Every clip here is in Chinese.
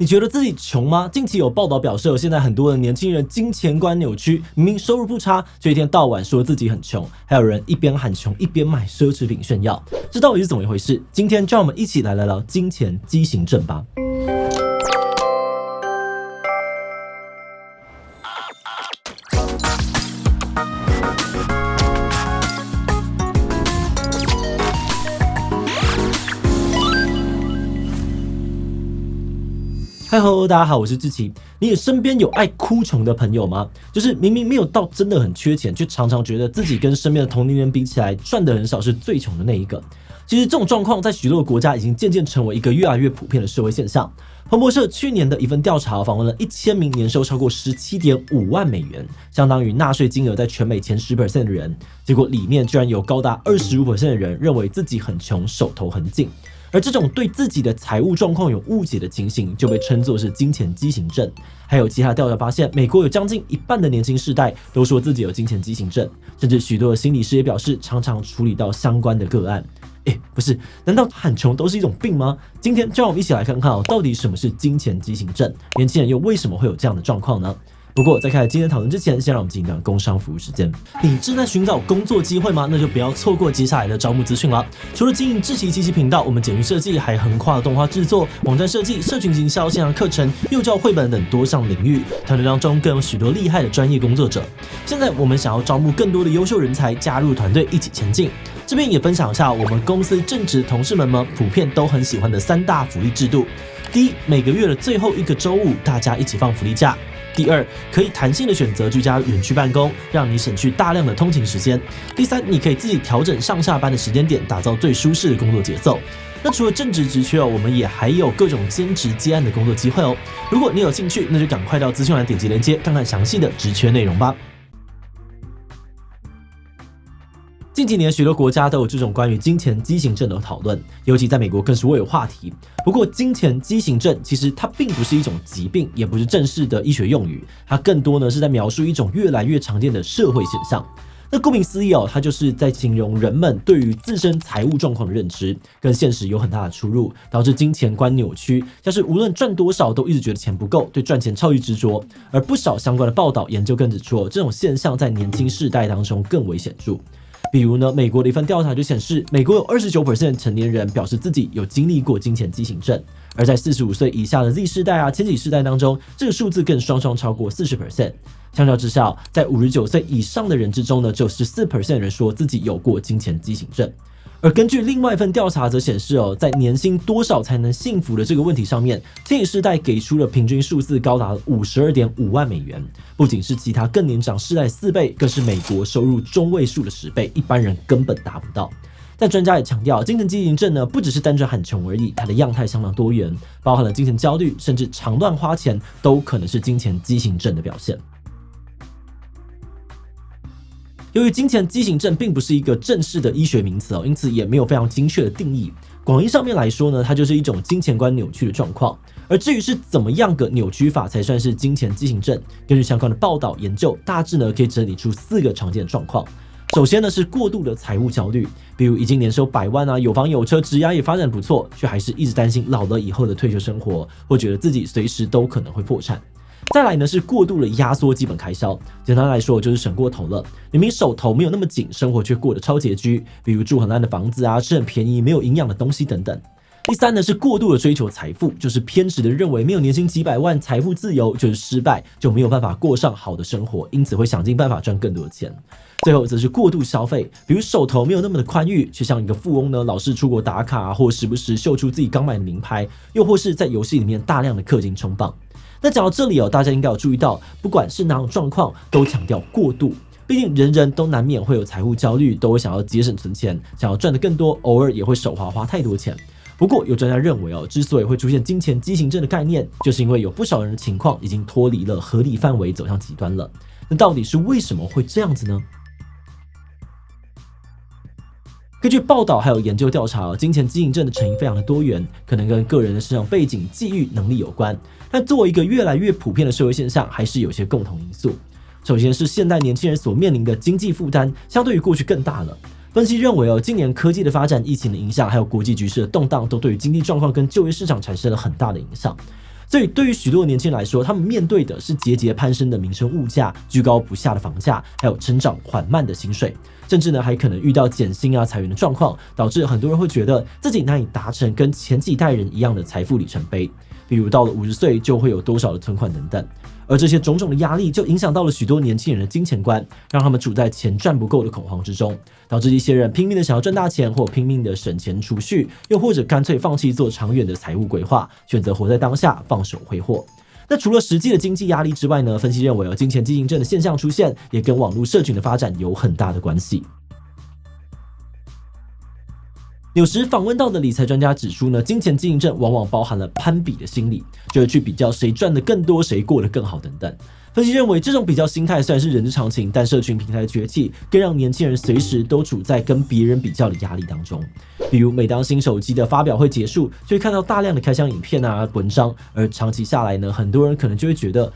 你觉得自己穷吗？近期有报道表示，现在很多的年轻人金钱观扭曲，明明收入不差，却一天到晚说自己很穷，还有人一边喊穷一边买奢侈品炫耀，这到底是怎么一回事？今天就让我们一起来聊聊金钱畸形症吧。嗨吼，大家好，我是志奇。你身边有爱哭穷的朋友吗？就是明明没有到真的很缺钱，却常常觉得自己跟身边的同龄人比起来赚的很少，是最穷的那一个。其实这种状况在许多的国家已经渐渐成为一个越来越普遍的社会现象。彭博社去年的一份调查访问了1000名年收超过17.5万美元，相当于纳税金额在全美前 10% 的人，结果里面居然有高达25% 的人认为自己很穷，手头很紧。而这种对自己的财务状况有误解的情形，就被称作是金钱畸形症。还有其他调查发现，美国有将近一半的年轻世代都说自己有金钱畸形症，甚至许多的心理师也表示，常常处理到相关的个案。不是，难道很穷都是一种病吗？今天就让我们一起来看看到底什么是金钱畸形症，年轻人又为什么会有这样的状况呢？不过在开始今天讨论之前，先让我们进行一段工商服务时间。你正在寻找工作机会吗？那就不要错过接下来的招募资讯了。除了经营志奇机器频道，我们简约设计还横跨了动画制作、网站设计、社群行销、线上课程、幼教绘本等多项领域。团队当中更有许多厉害的专业工作者。现在我们想要招募更多的优秀人才加入团队，一起前进。这边也分享一下我们公司正职同事们普遍都很喜欢的3大福利制度。第一，每个月的最后一个周五，大家一起放福利假。第二，可以弹性的选择居家远距办公，让你省去大量的通勤时间。第三，你可以自己调整上下班的时间点，打造最舒适的工作节奏。那除了正职职缺我们也还有各种兼职接案的工作机会哦。如果你有兴趣，那就赶快到资讯栏点击链接，看看详细的职缺内容吧。近几年，许多国家都有这种关于金钱畸形症的讨论，尤其在美国更是蔚为话题。不过，金钱畸形症其实它并不是一种疾病，也不是正式的医学用语，它更多呢是在描述一种越来越常见的社会现象。那顾名思义它就是在形容人们对于自身财务状况的认知跟现实有很大的出入，导致金钱观扭曲，像是无论赚多少都一直觉得钱不够，对赚钱超级执着。而不少相关的报道研究更指出，这种现象在年轻世代当中更为显著。比如呢，美国的一份调查就显示，美国有 29% 成年人表示自己有经历过金钱畸形症，而在45岁以下的 Z 世代千禧世代当中，这个数字更双双超过 40%。相较之下，在59岁以上的人之中呢，只有 14% 的人说自己有过金钱畸形症。而根据另外一份调查则显示在年薪多少才能幸福的这个问题上面，千禧世代给出了平均数字高达 52.5 万美元，不仅是其他更年长世代4倍，更是美国收入中位数的10倍，一般人根本达不到。但专家也强调，金钱畸形症呢不只是单纯很穷而已，它的样态相当多元，包含了精神焦虑，甚至常乱花钱都可能是金钱畸形症的表现。由于金钱畸形症并不是一个正式的医学名词因此也没有非常精确的定义。广义上面来说呢，它就是一种金钱观扭曲的状况。而至于是怎么样个扭曲法才算是金钱畸形症，根据相关的报道研究，大致呢可以整理出4个常见的状况。首先呢是过度的财务焦虑，比如已经年收100万有房有车，职业也发展不错，却还是一直担心老了以后的退休生活，或觉得自己随时都可能会破产。再来呢是过度的压缩基本开销，简单来说就是省过头了，明明手头没有那么紧，生活却过得超拮据，比如住很烂的房子吃很便宜没有营养的东西等等。第三呢是过度的追求财富，就是偏执的认为没有年薪几百万财富自由就是失败，就没有办法过上好的生活，因此会想尽办法赚更多的钱。最后则是过度消费，比如手头没有那么的宽裕，却像一个富翁呢，老是出国打卡或时不时秀出自己刚买的名牌，又或是在游戏里面大量的氪金冲棒。那讲到这里大家应该有注意到，不管是哪种状况，都强调过度。毕竟人人都难免会有财务焦虑，都会想要节省存钱，想要赚得更多，偶尔也会手花太多钱。不过有专家认为之所以会出现金钱畸形症的概念，就是因为有不少人的情况已经脱离了合理范围，走向极端了。那到底是为什么会这样子呢？根据报道还有研究调查，金钱畸形症的成因非常的多元，可能跟个人的成长背景、际遇、能力有关。但作为一个越来越普遍的社会现象，还是有些共同因素。首先是现代年轻人所面临的经济负担，相对于过去更大了。分析认为今年科技的发展、疫情的影响，还有国际局势的动荡，都对于经济状况跟就业市场产生了很大的影响。所以对于许多年轻人来说，他们面对的是节节攀升的民生物价、居高不下的房价，还有成长缓慢的薪水，甚至呢还可能遇到减薪裁员的状况，导致很多人会觉得自己难以达成跟前几代人一样的财富里程碑，比如到了50岁就会有多少的存款等等。而这些种种的压力就影响到了许多年轻人的金钱观，让他们处在钱赚不够的恐慌之中，导致一些人拼命的想要赚大钱，或拼命的省钱储蓄，又或者干脆放弃做长远的财务规划，选择活在当下，放手挥霍。那除了实际的经济压力之外呢，分析认为金钱经营症的现象出现，也跟网络社群的发展有很大的关系。有时访问到的理财专家指出呢，金钱经营症往往包含了攀比的心理，就是去比较谁赚得更多，谁过得更好等等。分析认为，这种比较心态虽然是人之常情，但社群平台的崛起更让年轻人随时都处在跟别人比较的压力当中。比如，每当新手机的发表会结束，就会看到大量的开箱影片文章，而长期下来呢，很多人可能就会觉得，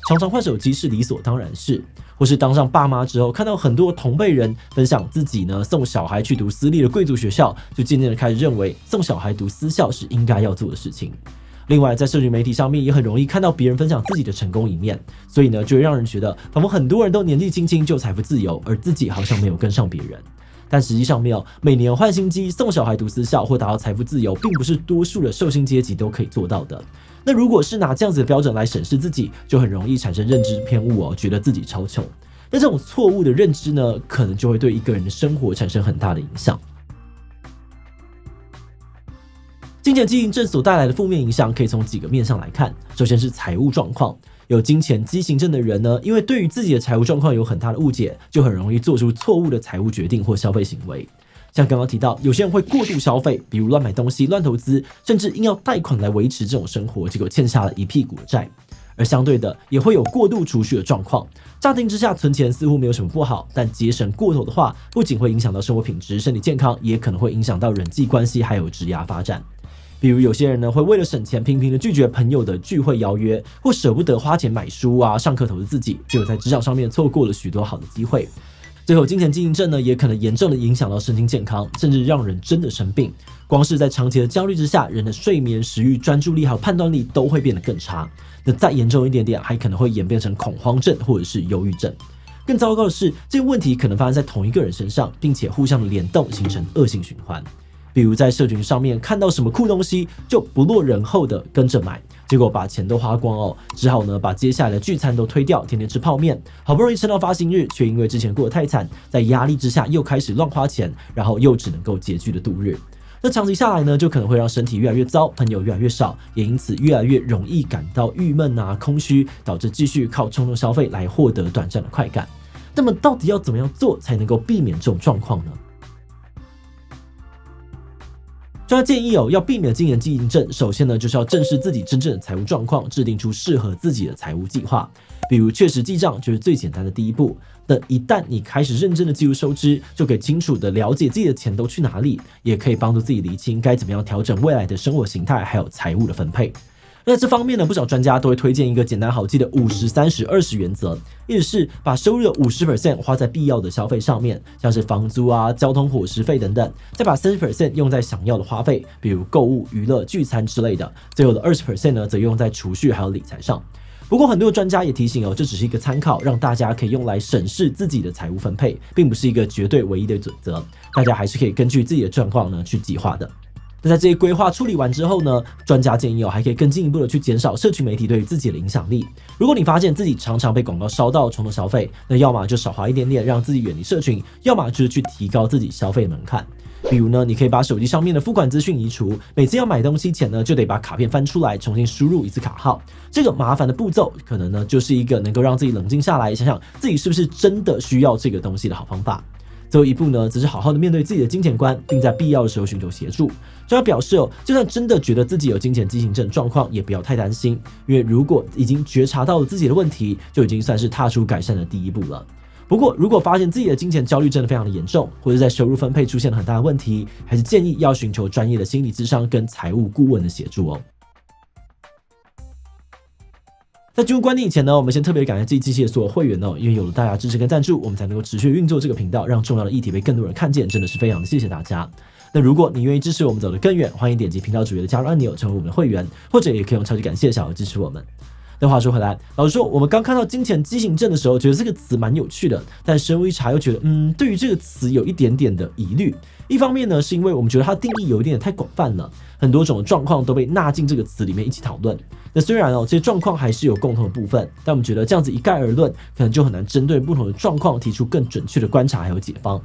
常常换手机是理所当然事。或是当上爸妈之后，看到很多同辈人分享自己呢送小孩去读私立的贵族学校，就渐渐的开始认为送小孩读私校是应该要做的事情。另外，在社群媒体上面也很容易看到别人分享自己的成功一面，所以呢，就会让人觉得仿佛很多人都年纪轻轻就财富自由，而自己好像没有跟上别人。但实际上没有，每年换新机、送小孩读私校或达到财富自由，并不是多数的受薪阶级都可以做到的。那如果是拿这样子的标准来审视自己，就很容易产生认知偏误觉得自己超穷。那这种错误的认知呢，可能就会对一个人的生活产生很大的影响。金钱经营症所带来的负面影响，可以从几个面向来看。首先是财务状况，有金钱畸形症的人呢，因为对于自己的财务状况有很大的误解，就很容易做出错误的财务决定或消费行为。像刚刚提到，有些人会过度消费，比如乱买东西、乱投资，甚至硬要贷款来维持这种生活，结果欠下了一屁股的债。而相对的，也会有过度储蓄的状况。乍听之下，存钱似乎没有什么不好，但节省过头的话，不仅会影响到生活品质、身体健康，也可能会影响到人际关系还有职业发展。比如有些人呢，会为了省钱，频频的拒绝朋友的聚会邀约，或舍不得花钱买书上课投资自己，结果在职场上面错过了许多好的机会。最后，金钱经营症呢，也可能严重的影响到身心健康，甚至让人真的生病。光是在长期的焦虑之下，人的睡眠、食欲、专注力还有判断力都会变得更差。那再严重一点点，还可能会演变成恐慌症或者是忧郁症。更糟糕的是，这个问题可能发生在同一个人身上，并且互相的联动，形成恶性循环。比如在社群上面看到什么酷东西，就不落人后的跟着买，结果把钱都花光只好呢把接下来的聚餐都推掉，天天吃泡面，好不容易撑到发薪日，却因为之前过得太惨，在压力之下又开始乱花钱，然后又只能够拮据的度日。那长期下来呢，就可能会让身体越来越糟，朋友越来越少，也因此越来越容易感到郁闷空虚，导致继续靠冲动消费来获得短暂的快感。那么到底要怎么样做才能够避免这种状况呢？专家建议要避免金钱经营症，首先呢就是要正视自己真正的财务状况，制定出适合自己的财务计划。比如确实记账就是最简单的第一步。那一旦你开始认真的记录收支，就可以清楚的了解自己的钱都去哪里，也可以帮助自己厘清该怎么样调整未来的生活形态，还有财务的分配。那这方面呢，不少专家都会推荐一个简单好记的50-30-20原则，意思是把收入的50% 花在必要的消费上面，像是房租交通伙食费等等，再把30% 用在想要的花费，比如购物、娱乐、聚餐之类的，最后的20% 呢，则用在储蓄还有理财上。不过很多专家也提醒这只是一个参考，让大家可以用来审视自己的财务分配，并不是一个绝对唯一的准则，大家还是可以根据自己的状况呢去计划的。那在这些规划处理完之后呢，专家建议还可以更进一步的去减少社群媒体对于自己的影响力。如果你发现自己常常被广告烧到冲动消费，那要么就少花一点点，让自己远离社群，要么就是去提高自己消费门槛。比如呢，你可以把手机上面的付款资讯移除，每次要买东西前呢，就得把卡片翻出来，重新输入一次卡号。这个麻烦的步骤，可能呢就是一个能够让自己冷静下来，想想自己是不是真的需要这个东西的好方法。最后一步呢，只是好好的面对自己的金钱观，并在必要的时候寻求协助。专家表示就算真的觉得自己有金钱畸形症状况，也不要太担心，因为如果已经觉察到了自己的问题，就已经算是踏出改善的第一步了。不过，如果发现自己的金钱焦虑真的非常的严重，或者在收入分配出现了很大的问题，还是建议要寻求专业的心理咨商跟财务顾问的协助在进入观点以前呢，我们先特别感谢这一期的所有会员因为有了大家支持跟赞助，我们才能够持续运作这个频道，让重要的议题被更多人看见，真的是非常的谢谢大家。那如果你愿意支持我们走得更远，欢迎点击频道主页的加入按钮成为我们的会员，或者也可以用超级感谢小额支持我们。但话说回来，老实说，我们刚看到金钱畸形症的时候，觉得这个词蛮有趣的，但深入一查又觉得，对于这个词有一点点的疑虑。一方面呢，是因为我们觉得它定义有一点太广泛了，很多种状况都被纳进这个词里面一起讨论。那虽然这些状况还是有共同的部分，但我们觉得这样子一概而论，可能就很难针对不同的状况提出更准确的观察还有解方。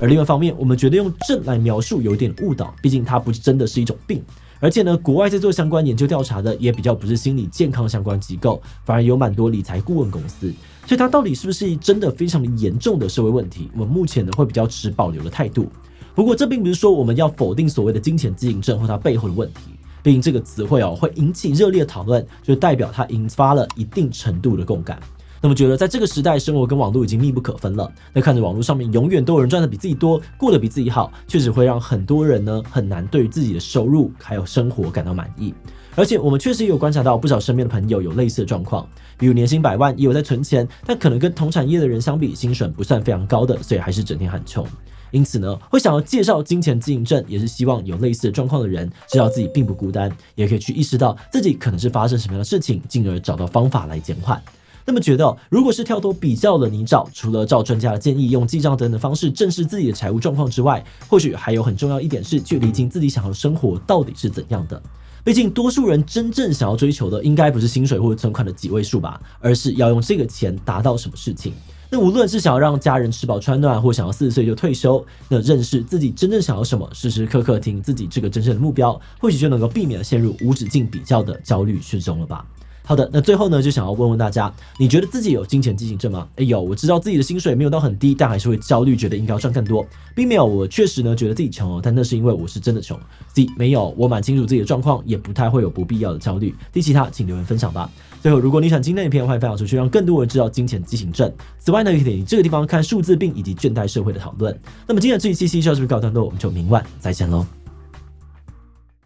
而另外一方面，我们觉得用症来描述有一点误导，毕竟它不真的是一种病。而且呢，国外在做相关研究调查的也比较不是心理健康相关机构，反而有蛮多理财顾问公司。所以它到底是不是真的非常的严重的社会问题，我们目前呢会比较持保留的态度。不过这并不是说我们要否定所谓的金钱畸形症或它背后的问题，毕竟这个词汇会引起热烈的讨论，就代表它引发了一定程度的共感。那么觉得在这个时代，生活跟网络已经密不可分了。那看着网络上面永远都有人赚的比自己多，过得比自己好，确实会让很多人呢很难对于自己的收入还有生活感到满意。而且我们确实也有观察到不少身边的朋友有类似的状况，比如年薪100万也有在存钱，但可能跟同产业的人相比，薪水不算非常高的，所以还是整天很穷。因此呢，会想要介绍金钱畸形症，也是希望有类似的状况的人知道自己并不孤单，也可以去意识到自己可能是发生什么样的事情，进而找到方法来减缓。那么觉得如果是跳脱比较的泥沼，除了照专家的建议用记账等等方式正视自己的财务状况之外，或许还有很重要一点是去厘清自己想要的生活到底是怎样的。毕竟多数人真正想要追求的应该不是薪水或者存款的几位数吧，而是要用这个钱达到什么事情。那无论是想要让家人吃饱穿暖，或想要40岁就退休，那认识自己真正想要什么，时时刻刻听自己这个真正的目标，或许就能够避免陷入无止境比较的焦虑之中了吧。好的，那最后呢，就想要问问大家，你觉得自己有金钱畸形症吗？有，我知道自己的薪水没有到很低，但还是会焦虑，觉得应该要赚更多，并没有，我确实呢觉得自己穷但那是因为我是真的穷。C 没有，我蛮清楚自己的状况，也不太会有不必要的焦虑。第其他，请留言分享吧。最后，如果你喜欢今天的影片，欢迎分享出去，让更多人知道金钱畸形症。此外呢，可以点击这个地方看数字病以及倦怠社会的讨论。那么今天的这一期 C 是不是告一段落？我们就明晚再见喽。